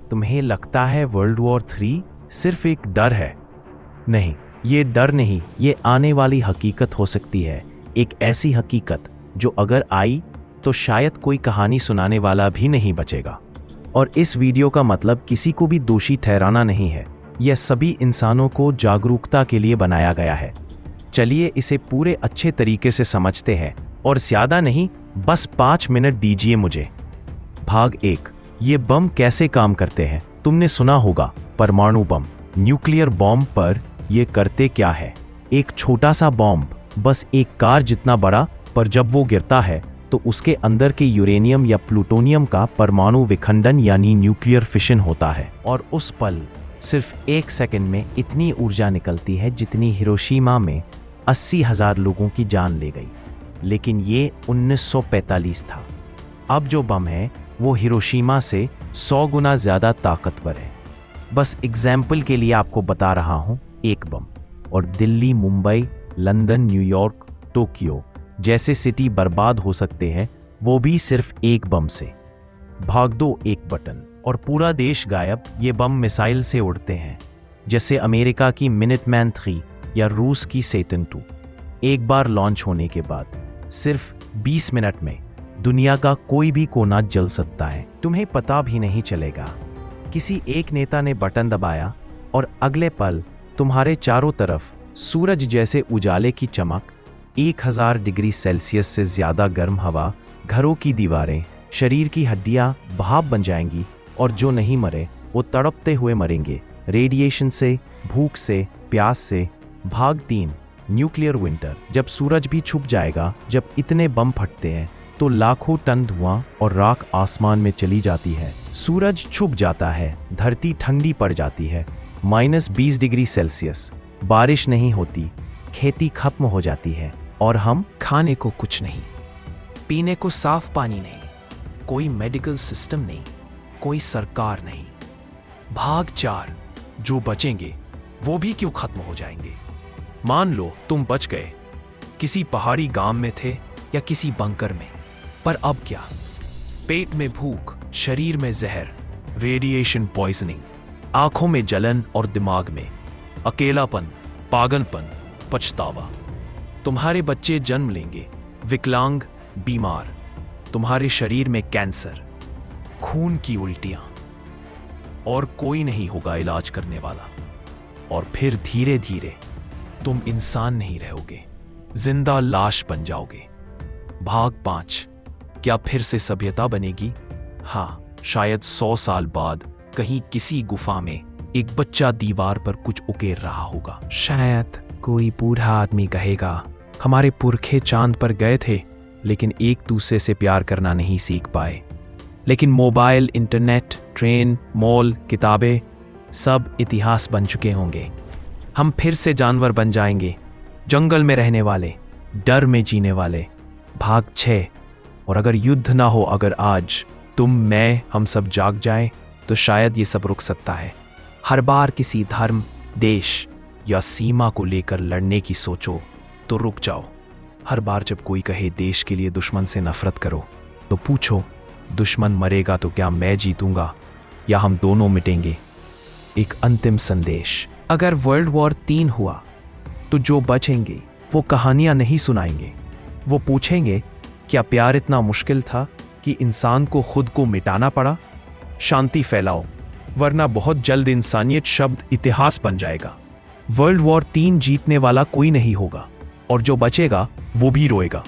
तुम्हें लगता है वर्ल्ड वॉर 3 सिर्फ एक डर है? नहीं, ये डर नहीं, ये आने वाली हकीकत हो सकती है। एक ऐसी हकीकत जो अगर आई तो शायद कोई कहानी सुनाने वाला भी नहीं बचेगा। और इस वीडियो का मतलब किसी को भी दोषी ठहराना नहीं है। यह सभी इंसानों को जागरूकता के लिए बनाया गया है। चलिए इसे पूरे अच्छे तरीके से समझते हैं, और ज़्यादा नहीं, बस 5 मिनट दीजिए मुझे। भाग 1, ये बम कैसे काम करते हैं। तुमने सुना होगा परमाणु बम, न्यूक्लियर बॉम्ब, पर ये करते क्या है? एक छोटा सा बॉम्ब, बस एक कार जितना बड़ा, पर जब वो गिरता है तो उसके अंदर के यूरेनियम या प्लूटोनियम का परमाणु विखंडन यानी न्यूक्लियर फिशन होता है। और उस पल सिर्फ 1 सेकंड में इतनी ऊर्जा निकलती है जितनी हिरोशिमा में 80,000 लोगों की जान ले गई। लेकिन ये 1945 था। अब जो बम है वो हिरोशिमा से 100 गुना ज़्यादा ताकतवर है। बस एग्जाम्पल के लिए आपको बता रहा हूँ, एक बम और Delhi, Mumbai, London, New York, Tokyo जैसे सिटी बर्बाद हो सकते हैं, वो भी सिर्फ एक बम से। भाग दो एक बटन और पूरा देश गायब। ये बम मिसाइल से उड़ते हैं, जैसे अमेरिका की मिनटमैन 3 या रूस की सेटन 2। एक बार लॉन्च होने के बाद सिर्फ 20 मिनट में दुनिया का कोई भी कोना जल सकता है। तुम्हें पता भी नहीं चलेगा। किसी एक नेता ने बटन दबाया और अगले पल तुम्हारे चारों तरफ सूरज जैसे उजाले की चमक, 1000 डिग्री सेल्सियस से ज़्यादा गर्म हवा, घरों की दीवारें, शरीर की हड्डियां भाप बन जाएंगी, और जो नहीं मरे वो तड़पते हुए मरेंगे, रेडिएशन से, भूख से, प्यास से। भाग 3, न्यूक्लियर विंटर। जब सूरज भी छुप जाएगा, जब इतने बम फटते हैं तो लाखों टन धुआं और राख आसमान में चली जाती है। सूरज छुप जाता है, धरती ठंडी पड़ जाती है, -20 डिग्री सेल्सियस, बारिश नहीं होती, खेती खत्म हो जाती है, और हम खाने को कुछ नहीं, पीने को साफ पानी नहीं, कोई मेडिकल सिस्टम नहीं, कोई सरकार नहीं। भाग 4, जो बचेंगे वो भी क्यों खत्म हो जाएंगे? मान लो तुम बच गए, किसी पहाड़ी गांव में थे या किसी बंकर में, पर अब क्या? पेट में भूख, शरीर में जहर, रेडिएशन पॉइजनिंग, आंखों में जलन और दिमाग में अकेलापन, पागलपन, पछतावा। तुम्हारे बच्चे जन्म लेंगे विकलांग, बीमार, तुम्हारे शरीर में कैंसर, खून की उल्टियां, और कोई नहीं होगा इलाज करने वाला। और फिर धीरे धीरे तुम इंसान नहीं रहोगे, जिंदा लाश बन जाओगे। भाग 5, क्या फिर से सभ्यता बनेगी? हाँ, शायद 100 साल बाद कहीं किसी गुफा में एक बच्चा दीवार पर कुछ उकेर रहा होगा। शायद कोई बूढ़ा आदमी कहेगा, हमारे पुरखे चांद पर गए थे लेकिन एक दूसरे से प्यार करना नहीं सीख पाए। लेकिन मोबाइल, इंटरनेट, ट्रेन, मॉल, किताबें, सब इतिहास बन चुके होंगे। हम फिर से जानवर बन जाएंगे, जंगल में रहने वाले, डर में जीने वाले। भाग 6, और अगर युद्ध ना हो, अगर आज तुम, मैं, हम सब जाग जाएं, तो शायद ये सब रुक सकता है। हर बार किसी धर्म, देश या सीमा को लेकर लड़ने की सोचो तो रुक जाओ। हर बार जब कोई कहे देश के लिए दुश्मन से नफरत करो, तो पूछो, दुश्मन मरेगा तो क्या मैं जीतूंगा या हम दोनों मिटेंगे? एक अंतिम संदेश, अगर वर्ल्ड वॉर 3 हुआ तो जो बचेंगे वो कहानियां नहीं सुनाएंगे, वो पूछेंगे, क्या प्यार इतना मुश्किल था कि इंसान को खुद को मिटाना पड़ा? शांति फैलाओ, वरना बहुत जल्द इंसानियत शब्द इतिहास बन जाएगा। वर्ल्ड वॉर 3 जीतने वाला कोई नहीं होगा, और जो बचेगा वो भी रोएगा।